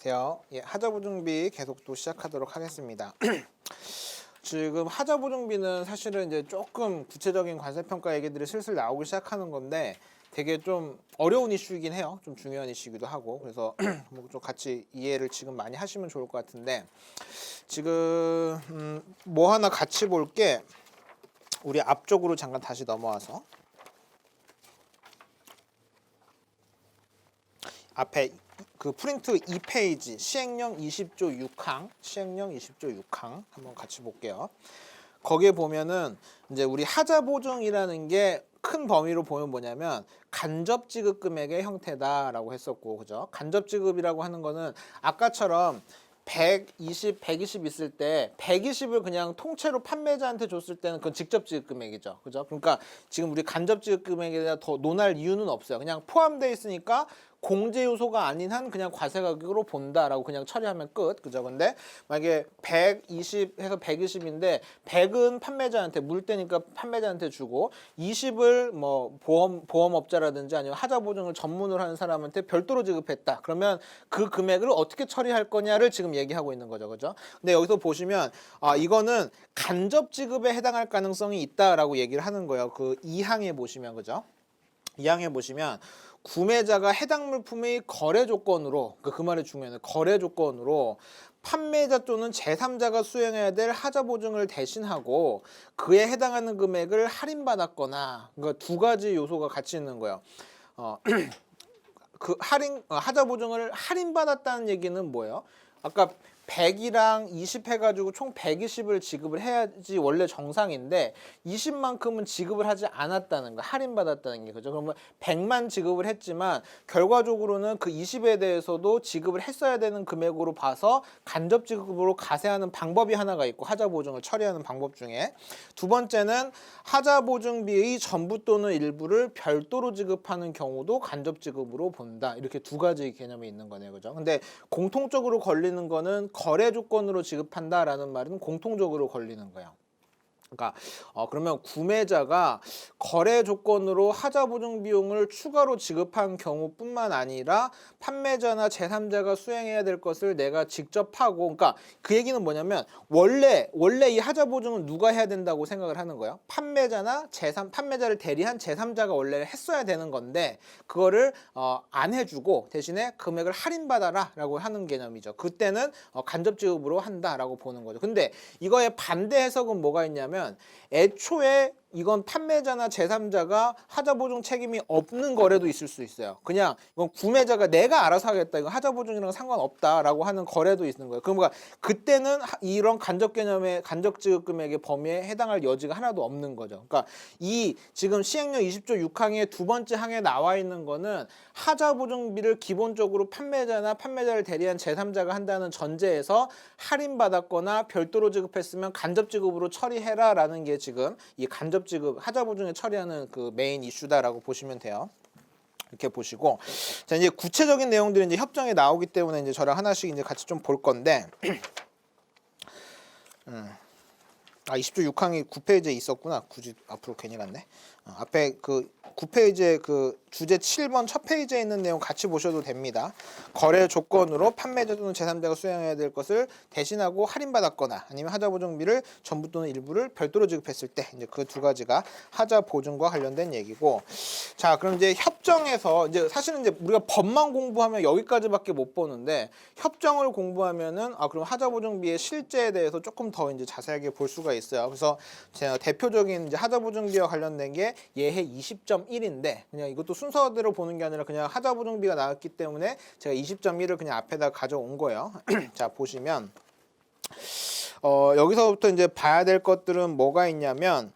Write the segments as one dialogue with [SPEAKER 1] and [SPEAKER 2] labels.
[SPEAKER 1] 돼요. 예, 하자보증비 계속 또 시작하도록 하겠습니다. 지금 하자보증비는 사실은 이제 조금 구체적인 관세평가 얘기들이 슬슬 나오기 시작하는 건데 되게 좀 어려운 이슈이긴 해요. 좀 중요한 이슈이기도 하고 그래서 뭐 좀 같이 이해를 지금 많이 하시면 좋을 것 같은데 지금 뭐 하나 같이 볼게 우리 앞쪽으로 잠깐 다시 넘어와서 앞에 그 프린트 2페이지 시행령 20조 6항 시행령 20조 6항 한번 같이 볼게요. 거기에 보면은 이제 우리 하자보증이라는 게 큰 범위로 보면 뭐냐면 간접 지급 금액의 형태다라고 했었고 그죠? 간접 지급이라고 하는 거는 아까처럼 120 있을 때 120을 그냥 통째로 판매자한테 줬을 때는 그건 직접 지급 금액이죠. 그죠? 그러니까 지금 우리 간접 지급 금액에 대해 더 논할 이유는 없어요. 그냥 포함되어 있으니까 공제 요소가 아닌 한 그냥 과세 가격으로 본다라고 그냥 처리하면 끝. 그죠? 근데 만약에 120 해서 120인데 100은 판매자한테 물때니까 판매자한테 주고 20을 뭐 보험업자라든지 아니면 하자보증을 전문으로 하는 사람한테 별도로 지급했다. 그러면 그 금액을 어떻게 처리할 거냐를 지금 얘기하고 있는 거죠. 그죠? 근데 여기서 보시면 이거는 간접 지급에 해당할 가능성이 있다라고 얘기를 하는 거예요. 그 2항에 보시면 그죠? 2항에 보시면 구매자가 해당 물품의 거래 조건으로 그 말이 중요해요. 거래 조건으로 판매자 또는 제3자가 수행해야 될 하자보증을 대신하고 그에 해당하는 금액을 할인받았거나 그러니까 두 가지 요소가 같이 있는 거예요. 그 하자보증을 할인받았다는 얘기는 뭐예요? 아까 100이랑 20 해가지고 총 120을 지급을 해야지 원래 정상인데 20만큼은 지급을 하지 않았다는 거, 할인받았다는 게 그죠? 그러면 100만 지급을 했지만 결과적으로는 그 20에 대해서도 지급을 했어야 되는 금액으로 봐서 간접 지급으로 가세하는 방법이 하나가 있고 하자보증을 처리하는 방법 중에 두 번째는 하자보증비의 전부 또는 일부를 별도로 지급하는 경우도 간접 지급으로 본다. 이렇게 두 가지 개념이 있는 거네요. 그죠? 근데 공통적으로 걸리는 거는 거래 조건으로 지급한다라는 말은 공통적으로 걸리는 거예요. 그러니까 그러면 구매자가 거래 조건으로 하자보증 비용을 추가로 지급한 경우뿐만 아니라 판매자나 제3자가 수행해야 될 것을 내가 직접 하고 그러니까 그 얘기는 뭐냐면 원래 이 하자보증은 누가 해야 된다고 생각을 하는 거예요. 판매자나 판매자를 대리한 제3자가 원래 했어야 되는 건데 그거를 안 해주고 대신에 금액을 할인받아라라고 하는 개념이죠. 그때는 간접 지급으로 한다라고 보는 거죠. 근데 이거의 반대 해석은 뭐가 있냐면 애초에 이건 판매자나 제3자가 하자보증 책임이 없는 거래도 있을 수 있어요. 그냥 이건 구매자가 내가 알아서 하겠다. 이건 하자보증이랑 상관없다라고 하는 거래도 있는 거예요. 그러니까 그때는 이런 간접 개념의 간접 지급 금액의 범위에 해당할 여지가 하나도 없는 거죠. 그러니까 이 지금 시행령 20조 6항의 두 번째 항에 나와 있는 거는 하자보증비를 기본적으로 판매자나 판매자를 대리한 제3자가 한다는 전제에서 할인받았거나 별도로 지급했으면 간접 지급으로 처리해라라는 게 지금 이 간접 지급 하자보증에 처리하는 그 메인 이슈다라고 보시면 돼요. 이렇게 보시고 자 이제 구체적인 내용들이 이제 협정에 나오기 때문에 이제 저랑 하나씩 이제 같이 좀 볼 건데 20조 6항이 9페이지에 있었구나. 굳이 앞으로 괜히 갔네. 앞에 그 9페이지에 그 주제 7번 첫 페이지에 있는 내용 같이 보셔도 됩니다. 거래 조건으로 판매자 또는 제3자가 수행해야 될 것을 대신하고 할인받았거나 아니면 하자보증비를 전부 또는 일부를 별도로 지급했을 때 이제 그 두 가지가 하자보증과 관련된 얘기고 자 그럼 이제 협정에서 이제 사실은 이제 우리가 법만 공부하면 여기까지밖에 못 보는데 협정을 공부하면은 그럼 하자보증비의 실제에 대해서 조금 더 이제 자세하게 볼 수가 있어요. 그래서 제가 대표적인 이제 하자보증비와 관련된 게 예해 20.1인데 그냥 이것도 순서대로 보는 게 아니라 그냥 하자보증비가 나왔기 때문에 제가 20.1을 그냥 앞에다 가져온 거예요. 자 보시면 여기서부터 이제 봐야 될 것들은 뭐가 있냐면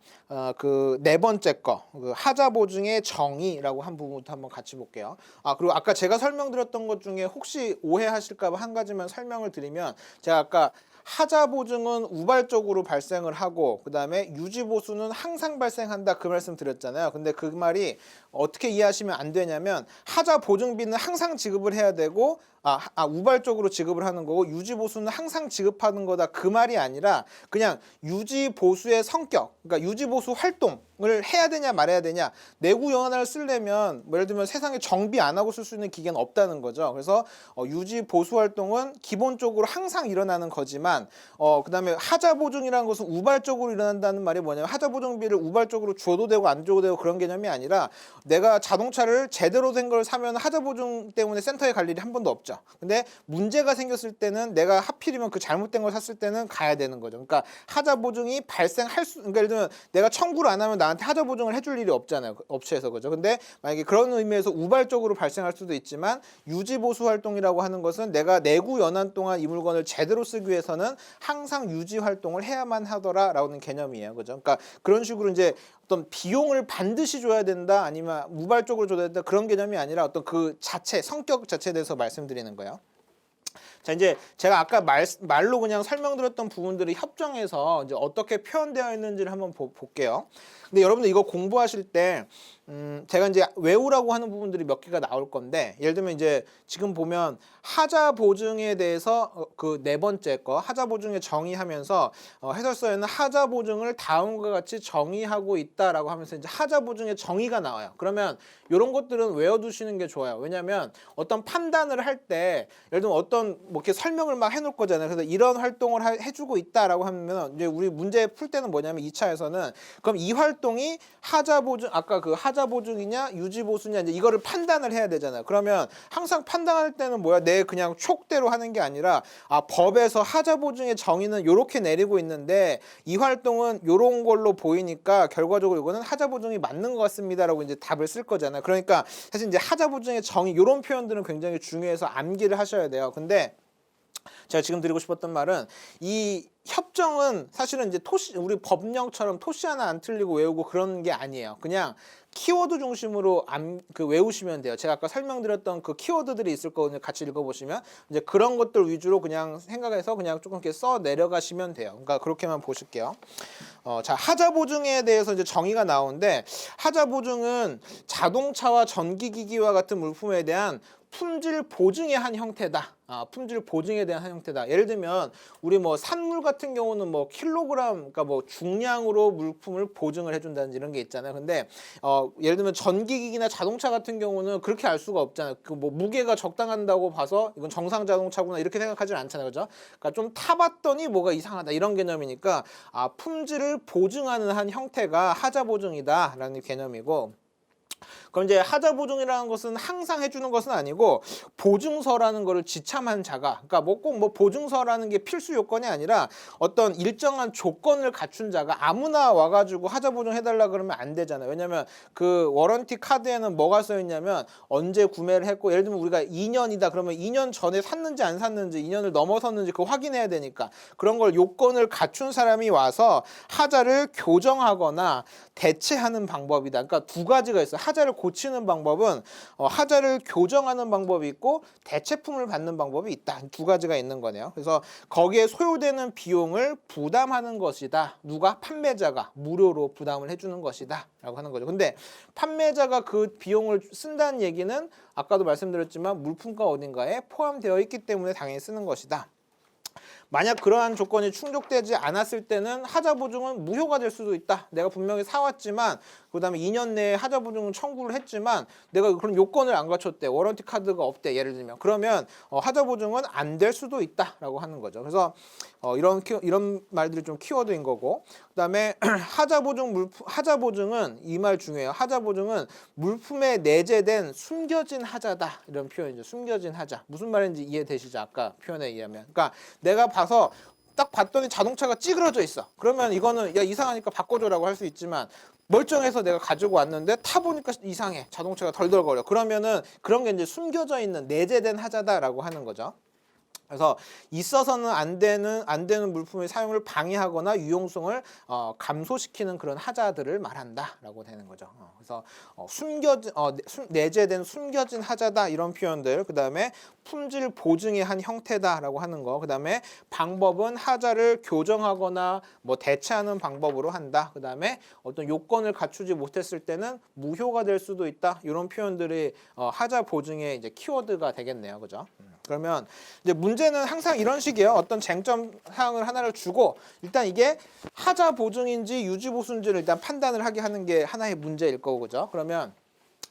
[SPEAKER 1] 그 네 번째 거 그 하자보증의 정의라고 한 부분부터 한번 같이 볼게요. 그리고 아까 제가 설명드렸던 것 중에 혹시 오해하실까 봐 한 가지만 설명을 드리면 제가 아까 하자보증은 우발적으로 발생을 하고 그 다음에 유지보수는 항상 발생한다 그 말씀 드렸잖아요. 근데 그 말이 어떻게 이해하시면 안 되냐면 하자보증비는 항상 지급을 해야 되고 우발적으로 지급을 하는 거고 유지보수는 항상 지급하는 거다 그 말이 아니라 그냥 유지보수의 성격 그러니까 유지보수 활동 을 해야 되냐 말아야 되냐. 내구 연한을 쓰려면 뭐 예를 들면 세상에 정비 안 하고 쓸 수 있는 기계는 없다는 거죠. 그래서 유지 보수 활동은 기본적으로 항상 일어나는 거지만 그다음에 하자 보증이라는 것은 우발적으로 일어난다는 말이 뭐냐면 하자 보증비를 우발적으로 줘도 되고 안 줘도 되고 그런 개념이 아니라 내가 자동차를 제대로 된 걸 사면 하자 보증 때문에 센터에 갈 일이 한 번도 없죠. 근데 문제가 생겼을 때는 내가 하필이면 그 잘못된 걸 샀을 때는 가야 되는 거죠. 그러니까 하자 보증이 발생할 수, 그러니까 예를 들면 내가 청구를 안 하면 나한테 하자 보증을 해줄 일이 없잖아요. 업체에서. 그죠. 근데 만약에 그런 의미에서 우발적으로 발생할 수도 있지만 유지 보수 활동이라고 하는 것은 내가 내구 연한 동안 이 물건을 제대로 쓰기 위해서는 항상 유지 활동을 해야만 하더라라는 개념이에요. 그죠. 그러니까 그런 식으로 이제 어떤 비용을 반드시 줘야 된다 아니면 우발적으로 줘야 된다 그런 개념이 아니라 어떤 그 자체, 성격 자체에 대해서 말씀드리는 거예요. 자, 이제 제가 아까 말로 그냥 설명드렸던 부분들이 협정에서 이제 어떻게 표현되어 있는지를 한번 볼게요. 근데 여러분들 이거 공부하실 때 제가 이제 외우라고 하는 부분들이 몇 개가 나올 건데 예를 들면 이제 지금 보면 하자 보증에 대해서 그 네 번째 거 하자 보증에 정의하면서 해설서에는 하자 보증을 다음과 같이 정의하고 있다라고 하면서 이제 하자 보증의 정의가 나와요. 그러면 이런 것들은 외워두시는 게 좋아요. 왜냐하면 어떤 판단을 할 때 예를 들면 어떤 뭐 이렇게 설명을 막 해놓을 거잖아요. 그래서 이런 활동을 해주고 있다라고 하면 이제 우리 문제 풀 때는 뭐냐면 2차에서는 그럼 이 활동이 하자 보증 아까 그 하자 보증이냐 유지 보수냐 이제 이거를 판단을 해야 되잖아요. 그러면 항상 판단할 때는 뭐야 내 그냥 촉대로 하는 게 아니라 법에서 하자 보증의 정의는 이렇게 내리고 있는데 이 활동은 이런 걸로 보이니까 결과적으로 이거는 하자 보증이 맞는 것 같습니다라고 이제 답을 쓸 거잖아요. 그러니까 사실 이제 하자 보증의 정의 이런 표현들은 굉장히 중요해서 암기를 하셔야 돼요. 근데 제가 지금 드리고 싶었던 말은 이 협정은 사실은 이제 우리 법령처럼 토시 하나 안 틀리고 외우고 그런 게 아니에요. 그냥 키워드 중심으로 외우시면 돼요. 제가 아까 설명드렸던 그 키워드들이 있을 거거든요. 같이 읽어보시면 이제 그런 것들 위주로 그냥 생각해서 그냥 조금 이렇게 써 내려가시면 돼요. 그러니까 그렇게만 보실게요. 자, 하자 보증에 대해서 이제 정의가 나오는데 하자 보증은 자동차와 전기기기와 같은 물품에 대한 품질 보증의 한 형태다. 품질 보증에 대한 한 형태다. 예를 들면 우리 뭐 산물 같은 경우는 뭐 킬로그램, 그러니까 뭐 중량으로 물품을 보증을 해준다는 이런 게 있잖아요. 근데 예를 들면 전기기기나 자동차 같은 경우는 그렇게 알 수가 없잖아요. 그 뭐 무게가 적당한다고 봐서 이건 정상 자동차구나 이렇게 생각하지는 않잖아요, 그죠? 그러니까 좀 타봤더니 뭐가 이상하다 이런 개념이니까 품질을 보증하는 한 형태가 하자 보증이다라는 개념이고. 그럼 이제 하자 보증이라는 것은 항상 해주는 것은 아니고 보증서라는 거를 지참한 자가 그러니까 뭐 꼭 뭐 보증서라는 게 필수 요건이 아니라 어떤 일정한 조건을 갖춘 자가 아무나 와가지고 하자 보증 해달라 그러면 안 되잖아요. 왜냐면 그 워런티 카드에는 뭐가 써 있냐면 언제 구매를 했고 예를 들면 우리가 2년이다 그러면 2년 전에 샀는지 안 샀는지 2년을 넘어섰는지 그거 확인해야 되니까 그런 걸 요건을 갖춘 사람이 와서 하자를 교정하거나 대체하는 방법이다. 그러니까 두 가지가 있어요. 하자를 고치는 방법은 하자를 교정하는 방법이 있고 대체품을 받는 방법이 있다. 두 가지가 있는 거네요. 그래서 거기에 소요되는 비용을 부담하는 것이다. 누가? 판매자가 무료로 부담을 해주는 것이다 라고 하는 거죠. 근데 판매자가 그 비용을 쓴다는 얘기는 아까도 말씀드렸지만 물품가 어딘가에 포함되어 있기 때문에 당연히 쓰는 것이다. 만약 그러한 조건이 충족되지 않았을 때는 하자 보증은 무효가 될 수도 있다. 내가 분명히 사왔지만 그다음에 2년 내에 하자 보증은 청구를 했지만 내가 그런 요건을 안 갖췄대. 워런티 카드가 없대. 예를 들면 그러면 하자 보증은 안 될 수도 있다라고 하는 거죠. 그래서 이런 말들이 좀 키워드인 거고 그다음에 하자 보증은 이 말 중요해요. 하자 보증은 물품에 내재된 숨겨진 하자다. 이런 표현이죠. 숨겨진 하자. 무슨 말인지 이해되시죠? 아까 표현에 의하면. 그러니까 내가 봐서 딱 봤더니 자동차가 찌그러져 있어. 그러면 이거는 야 이상하니까 바꿔줘라고 할 수 있지만 멀쩡해서 내가 가지고 왔는데 타보니까 이상해. 자동차가 덜덜거려. 그러면은 그런 게 이제 숨겨져 있는 내재된 하자다라고 하는 거죠. 그래서 있어서는 안 되는 물품의 사용을 방해하거나 유용성을 감소시키는 그런 하자들을 말한다라고 되는 거죠. 그래서 내재된 숨겨진 하자다 이런 표현들, 그 다음에 품질 보증의 한 형태다라고 하는 거, 그 다음에 방법은 하자를 교정하거나 뭐 대체하는 방법으로 한다. 그 다음에 어떤 요건을 갖추지 못했을 때는 무효가 될 수도 있다. 이런 표현들이 하자 보증의 이제 키워드가 되겠네요, 그죠? 그러면 이제 문제는 항상 이런 식이에요. 어떤 쟁점 사항을 하나를 주고 일단 이게 하자 보증인지 유지 보수인지를 일단 판단을 하게 하는 게 하나의 문제일 거고, 그죠? 그러면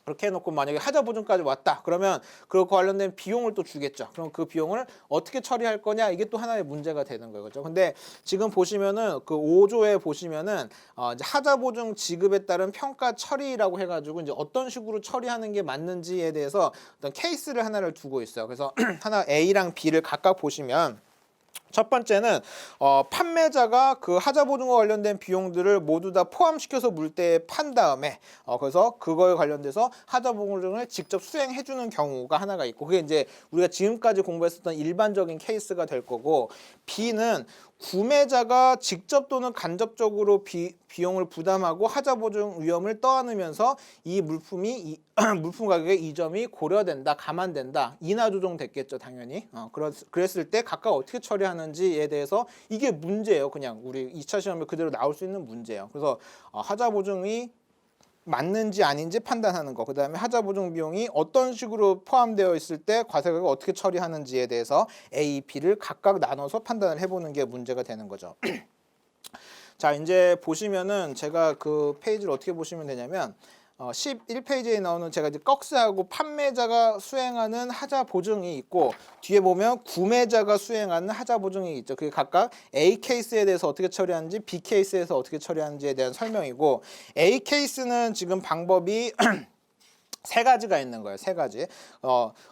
[SPEAKER 1] 그렇게 해놓고 만약에 하자 보증까지 왔다 그러면 그 관련된 비용을 또 주겠죠. 그럼 그 비용을 어떻게 처리할 거냐, 이게 또 하나의 문제가 되는 거예요, 그렇죠? 근데 지금 보시면은 그 5조에 보시면은 이제 하자 보증 지급에 따른 평가 처리라고 해가지고 이제 어떤 식으로 처리하는 게 맞는지에 대해서 어떤 케이스를 하나를 두고 있어요. 그래서 하나 A랑 B를 각각 보시면, 첫 번째는 판매자가 그 하자 보증과 관련된 비용들을 모두 다 포함시켜서 물때에 판 다음에 그래서 그거에 관련돼서 하자 보증을 직접 수행해 주는 경우가 하나가 있고, 그게 이제 우리가 지금까지 공부했었던 일반적인 케이스가 될 거고, B는 구매자가 직접 또는 간접적으로 비용을 부담하고 하자 보증 위험을 떠안으면서 이 물품이 물품 가격의 이점이 고려된다, 감안된다, 인하 조정됐겠죠, 당연히. 그랬을 때 각각 어떻게 처리하는지에 대해서 이게 문제예요. 그냥 우리 2차 시험에 그대로 나올 수 있는 문제예요. 그래서 하자 보증이 맞는지 아닌지 판단하는 거, 그 다음에 하자 보증 비용이 어떤 식으로 포함되어 있을 때 과세가격을 어떻게 처리하는지에 대해서 A, B를 각각 나눠서 판단을 해보는 게 문제가 되는 거죠. 자, 이제 보시면은 제가 그 페이지를 어떻게 보시면 되냐면 11페이지에 나오는 제가 이제 꺽쇠하고 판매자가 수행하는 하자 보증이 있고, 뒤에 보면 구매자가 수행하는 하자 보증이 있죠. 그게 각각 A 케이스에 대해서 어떻게 처리하는지, B 케이스에서 어떻게 처리하는지에 대한 설명이고, A 케이스는 지금 방법이 세 가지가 있는 거예요. 세 가지.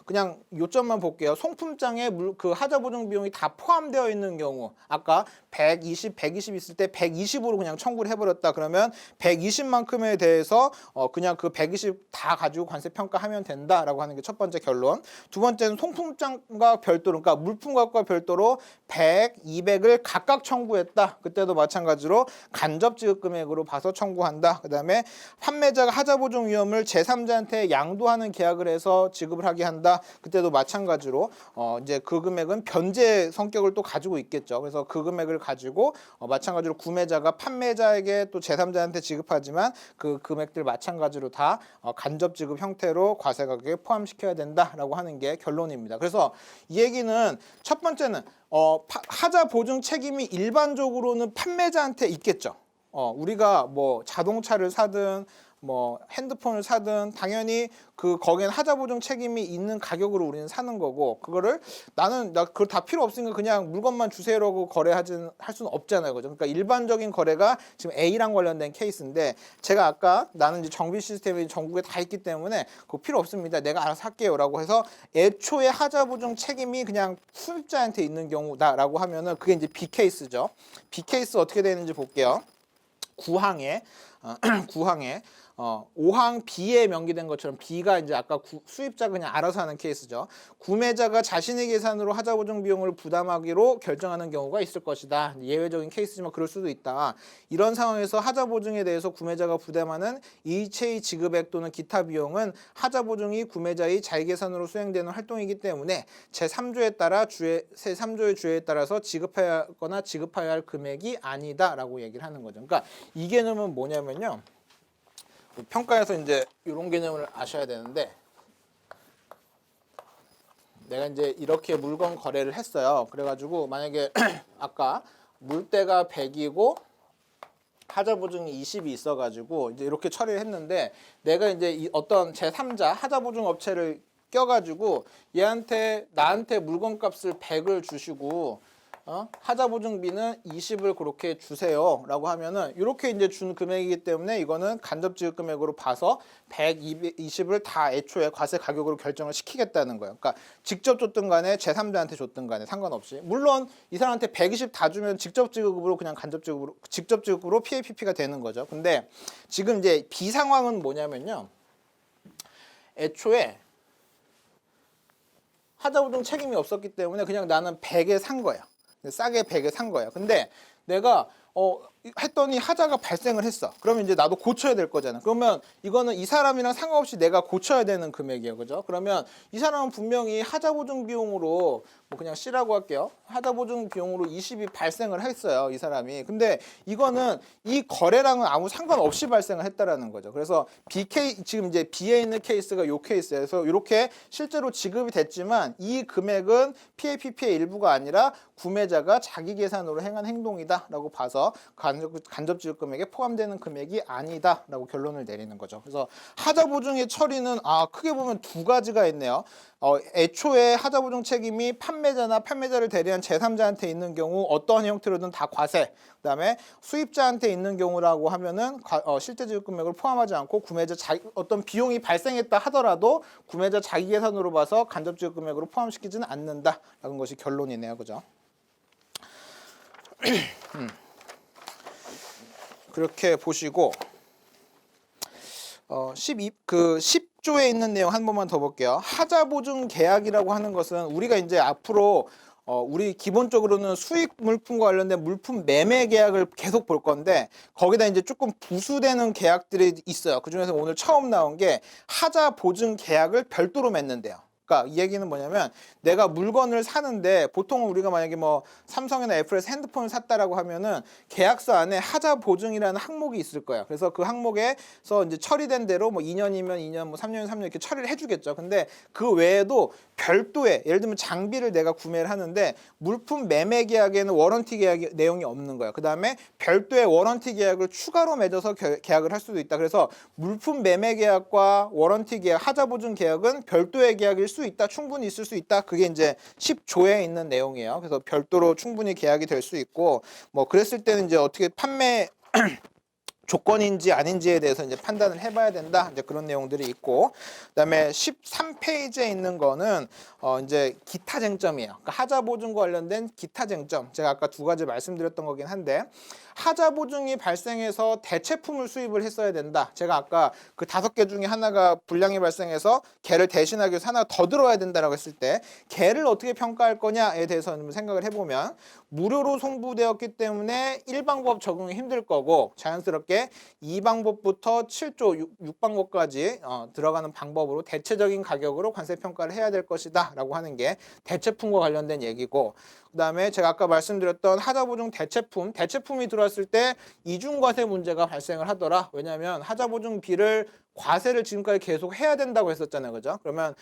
[SPEAKER 1] 그냥 요점만 볼게요. 송품장에 그 하자 보증 비용이 다 포함되어 있는 경우, 아까 120 있을 때 120으로 그냥 청구를 해버렸다. 그러면 120만큼에 대해서 그냥 그 120 다 가지고 관세 평가하면 된다라고 하는 게 첫 번째 결론. 두 번째는 송품장과 별도로, 그러니까 물품값과 별도로 100, 200을 각각 청구했다. 그때도 마찬가지로 간접 지급 금액으로 봐서 청구한다. 그다음에 판매자가 하자 보증 위험을 제3자한테 양도하는 계약을 해서 지급을 하게 한다. 그때도 마찬가지로 이제 그 금액은 변제 성격을 또 가지고 있겠죠. 그래서 그 금액을 가지고 마찬가지로 구매자가 판매자에게 또 제3자한테 지급하지만 그 금액들 마찬가지로 다 간접 지급 형태로 과세 가격에 포함시켜야 된다라고 하는 게 결론입니다. 그래서 이 얘기는 첫 번째는 하자 보증 책임이 일반적으로는 판매자한테 있겠죠. 우리가 뭐 자동차를 사든 뭐 핸드폰을 사든 당연히 거기엔 하자 보증 책임이 있는 가격으로 우리는 사는 거고, 그거를 나 그걸 다 필요 없으니까 그냥 물건만 주세요라고 할 수는 없잖아요, 그죠? 그러니까 일반적인 거래가 지금 A랑 관련된 케이스인데, 제가 아까 나는 이제 정비 시스템이 전국에 다 있기 때문에 그거 필요 없습니다, 내가 알아서 할게요라고 해서 애초에 하자 보증 책임이 그냥 수입자한테 있는 경우다라고 하면은 그게 이제 B 케이스죠. B 케이스 어떻게 되는지 볼게요. 9항에 5항 B에 명기된 것처럼 B가 이제 아까 수입자가 그냥 알아서 하는 케이스죠. 구매자가 자신의 계산으로 하자 보증 비용을 부담하기로 결정하는 경우가 있을 것이다. 예외적인 케이스지만 그럴 수도 있다. 이런 상황에서 하자 보증에 대해서 구매자가 부담하는 이체의 지급액 또는 기타 비용은 하자 보증이 구매자의 자기 계산으로 수행되는 활동이기 때문에 제3조에 따라 제3조의 주의에 따라서 지급해야 하거나 지급해야 할 금액이 아니다라고 얘기를 하는 거죠. 그러니까 이 개념은 뭐냐면요. 평가에서 이제 이런 개념을 아셔야 되는데, 내가 이제 이렇게 물건 거래를 했어요. 그래가지고 만약에 아까 물때가 100이고 하자 보증이 20이 있어가지고 이제 이렇게 처리를 했는데, 내가 이제 어떤 제3자 하자 보증 업체를 껴가지고 나한테 물건값을 100을 주시고 하자 보증비는 20을 그렇게 주세요라고 하면은 이렇게 이제 준 금액이기 때문에 이거는 간접 지급 금액으로 봐서 100, 20을 다 애초에 과세 가격으로 결정을 시키겠다는 거예요. 그러니까 직접 줬든 간에 제3자한테 줬든 간에 상관없이, 물론 이 사람한테 120 다 주면 직접 지급으로 그냥 직접 지급으로 PAPP가 되는 거죠. 근데 지금 이제 B 상황은 뭐냐면요. 애초에 하자 보증 책임이 없었기 때문에 그냥 나는 100에 산 거야. 싸게 100에 산 거야. 근데 내가 했더니 하자가 발생을 했어. 그러면 이제 나도 고쳐야 될 거잖아. 그러면 이거는 이 사람이랑 상관없이 내가 고쳐야 되는 금액이에요. 그죠? 그러면 이 사람은 분명히 하자 보증 비용으로 뭐 그냥 C라고 할게요. 하자 보증 비용으로 20이 발생을 했어요. 이 사람이. 근데 이거는 이 거래량은 아무 상관없이 발생을 했다라는 거죠. 그래서 지금 이제 B에 있는 케이스가 요 케이스예요. 그래서 이렇게 실제로 지급이 됐지만 이 금액은 PAPP의 일부가 아니라 구매자가 자기 계산으로 행한 행동이다라고 봐서 간접 지급 금액에 포함되는 금액이 아니다라고 결론을 내리는 거죠. 그래서 하자 보증의 처리는 크게 보면 두 가지가 있네요. 애초에 하자 보증 책임이 판매자나 판매자를 대리한 제3자한테 있는 경우 어떠한 형태로든 다 과세. 그다음에 수입자한테 있는 경우라고 하면은 실제 지급 금액을 포함하지 않고 구매자 어떤 비용이 발생했다 하더라도 구매자 자기 계산으로 봐서 간접 지급 금액으로 포함시키지는 않는다라는 것이 결론이네요. 그죠? 그렇게 보시고 10조에 있는 내용 한 번만 더 볼게요. 하자 보증 계약이라고 하는 것은 우리가 이제 앞으로 우리 기본적으로는 수익 물품과 관련된 물품 매매 계약을 계속 볼 건데 거기다 이제 조금 부수되는 계약들이 있어요. 그중에서 오늘 처음 나온 게 하자 보증 계약을 별도로 맺는데요. 그러니까 이 얘기는 뭐냐면 내가 물건을 사는데 보통 우리가 만약에 뭐 삼성이나 애플에서 핸드폰을 샀다라고 하면은 계약서 안에 하자 보증이라는 항목이 있을 거예요. 그래서 그 항목에서 이제 처리된 대로 뭐 2년이면 2년, 뭐 3년이면 3년 이렇게 처리를 해주겠죠. 근데 그 외에도 별도의 예를 들면 장비를 내가 구매를 하는데 물품 매매 계약에는 워런티 계약 내용이 없는 거예요. 그 다음에 별도의 워런티 계약을 추가로 맺어서 계약을 할 수도 있다. 그래서 물품 매매 계약과 워런티 계약, 하자 보증 계약은 별도의 계약일 수 있다. 충분히 있을 수 있다. 그게 이제 10조에 있는 내용이에요. 그래서 별도로 충분히 계약이 될 수 있고 뭐 그랬을 때는 이제 어떻게 판매 조건인지 아닌지에 대해서 이제 판단을 해봐야 된다. 이제 그런 내용들이 있고, 그다음에 13페이지에 있는 거는 이제 기타 쟁점이에요. 그러니까 하자 보증과 관련된 기타 쟁점. 제가 아까 두 가지 말씀드렸던 거긴 한데 하자 보증이 발생해서 대체품을 수입을 했어야 된다. 제가 아까 그 5개 중에 하나가 불량이 발생해서 걔를 대신하기 위해서 하나 더 들어야 된다라고 했을 때 걔를 어떻게 평가할 거냐에 대해서 생각을 해보면 무료로 송부되었기 때문에 1방법 적용이 힘들 거고 자연스럽게 2방법부터 7조 6방법까지 들어가는 방법으로 대체적인 가격으로 관세 평가를 해야 될 것이다 라고 하는 게 대체품과 관련된 얘기고, 그 다음에 제가 아까 말씀드렸던 하자보증 대체품이 들어왔을 때 이중과세 문제가 발생을 하더라. 왜냐하면 하자보증비를 과세를 지금까지 계속 해야 된다고 했었잖아요. 그죠? 그러면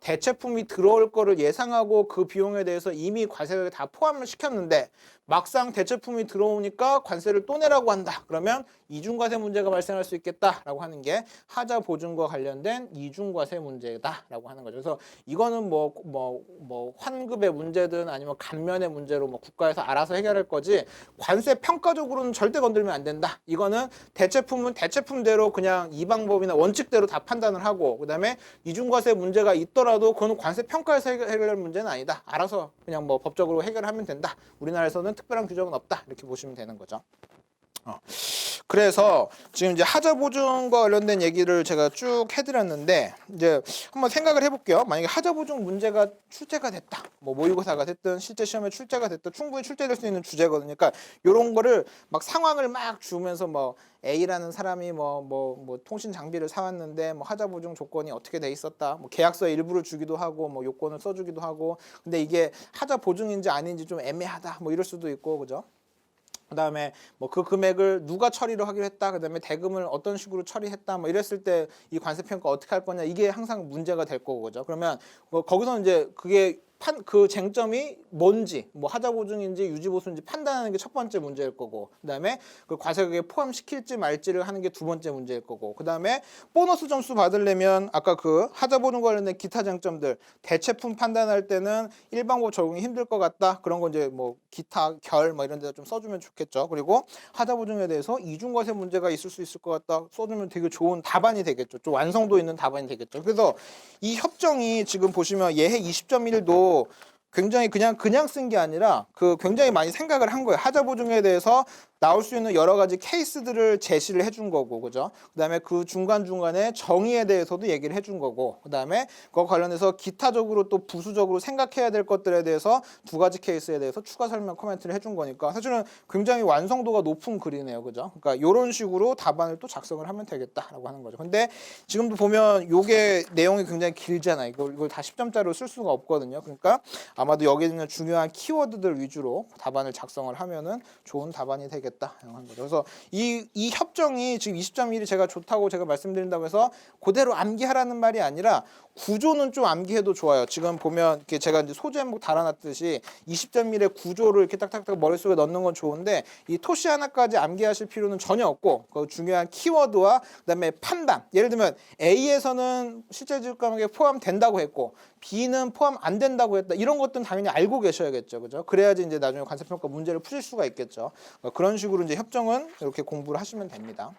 [SPEAKER 1] 대체품이 들어올 거를 예상하고 그 비용에 대해서 이미 과세를 다 포함을 시켰는데 막상 대체품이 들어오니까 관세를 또 내라고 한다. 그러면 이중과세 문제가 발생할 수 있겠다라고 하는 게 하자 보증과 관련된 이중과세 문제다라고 하는 거죠. 그래서 이거는 뭐 환급의 문제든 아니면 감면의 문제로 뭐 국가에서 알아서 해결할 거지 관세 평가적으로는 절대 건들면 안 된다. 이거는 대체품은 대체품대로 그냥 이 방법이나 원칙대로 다 판단을 하고, 그다음에 이중과세 문제가 있더라도 그건 관세 평가에서 해결할 문제는 아니다. 알아서 그냥 뭐 법적으로 해결하면 된다. 우리나라에서는 특별한 규정은 없다. 이렇게 보시면 되는 거죠. 그래서 지금 이제 하자 보증과 관련된 얘기를 제가 쭉 해드렸는데 이제 한번 생각을 해볼게요. 만약에 하자 보증 문제가 출제가 됐다, 뭐 모의고사가 됐든 실제 시험에 출제가 됐든 충분히 출제될 수 있는 주제거든요. 그러니까 이런 거를 막 상황을 막 주면서 뭐 A라는 사람이 뭐 통신 장비를 사왔는데 뭐 하자 보증 조건이 어떻게 돼 있었다, 뭐 계약서의 일부를 주기도 하고 뭐 요건을 써주기도 하고, 근데 이게 하자 보증인지 아닌지 좀 애매하다, 뭐 이럴 수도 있고, 그죠? 그다음에 뭐 그 금액을 누가 처리를 하기로 했다, 그다음에 대금을 어떤 식으로 처리했다, 뭐 이랬을 때 이 관세 평가 어떻게 할 거냐, 이게 항상 문제가 될 거고, 그죠? 그러면 거기서 이제 그게 그 쟁점이 뭔지, 뭐 하자 보증인지 유지 보수인지 판단하는 게 첫 번째 문제일 거고, 그다음에 그 과세액에 포함시킬지 말지를 하는 게 두 번째 문제일 거고, 그다음에 보너스 점수 받으려면 아까 그 하자 보증 관련된 기타 쟁점들, 대체품 판단할 때는 일방법 적용이 힘들 것 같다, 그런 거 이제 뭐 기타 결 뭐 이런 데다 좀 써주면 좋겠죠. 그리고 하자 보증에 대해서 이중과세 문제가 있을 수 있을 것 같다 써주면 되게 좋은 답안이 되겠죠. 좀 완성도 있는 답안이 되겠죠. 그래서 이 협정이 지금 보시면 예해 20.1도 굉장히 그냥 쓴 게 아니라 그 굉장히 많이 생각을 한 거예요. 하자 보증에 대해서 나올 수 있는 여러 가지 케이스들을 제시를 해준 거고, 그죠? 그다음에 그 중간중간에 정의에 대해서도 얘기를 해준 거고, 그다음에 그거 관련해서 기타적으로 또 부수적으로 생각해야 될 것들에 대해서 두 가지 케이스에 대해서 추가 설명 코멘트를 해준 거니까 사실은 굉장히 완성도가 높은 글이네요, 그죠? 그러니까 이런 식으로 답안을 또 작성을 하면 되겠다라고 하는 거죠. 근데 지금도 보면 요게 내용이 굉장히 길잖아요. 이걸 다 10점짜리로 쓸 수가 없거든요. 그러니까 아마도 여기 있는 중요한 키워드들 위주로 답안을 작성을 하면은 좋은 답안이 되겠다 하는 거죠. 그래서 이 협정이 지금 20.1이 제가 좋다고 제가 말씀드린다고 해서 그대로 암기하라는 말이 아니라 구조는 좀 암기해도 좋아요. 지금 보면 이렇게 제가 이제 소제목 달아놨듯이 20.1의 구조를 이렇게 딱딱딱 머릿속에 넣는 건 좋은데 이 토시 하나까지 암기하실 필요는 전혀 없고 그 중요한 키워드와 그다음에 판단. 예를 들면 A에서는 실제지급 과목에 포함된다고 했고 B는 포함 안 된다고 했다. 이런 것들은 당연히 알고 계셔야겠죠. 그죠? 그래야지 이제 나중에 관세평가 문제를 푸실 수가 있겠죠. 그런 식으로 이제 협정은 이렇게 공부를 하시면 됩니다.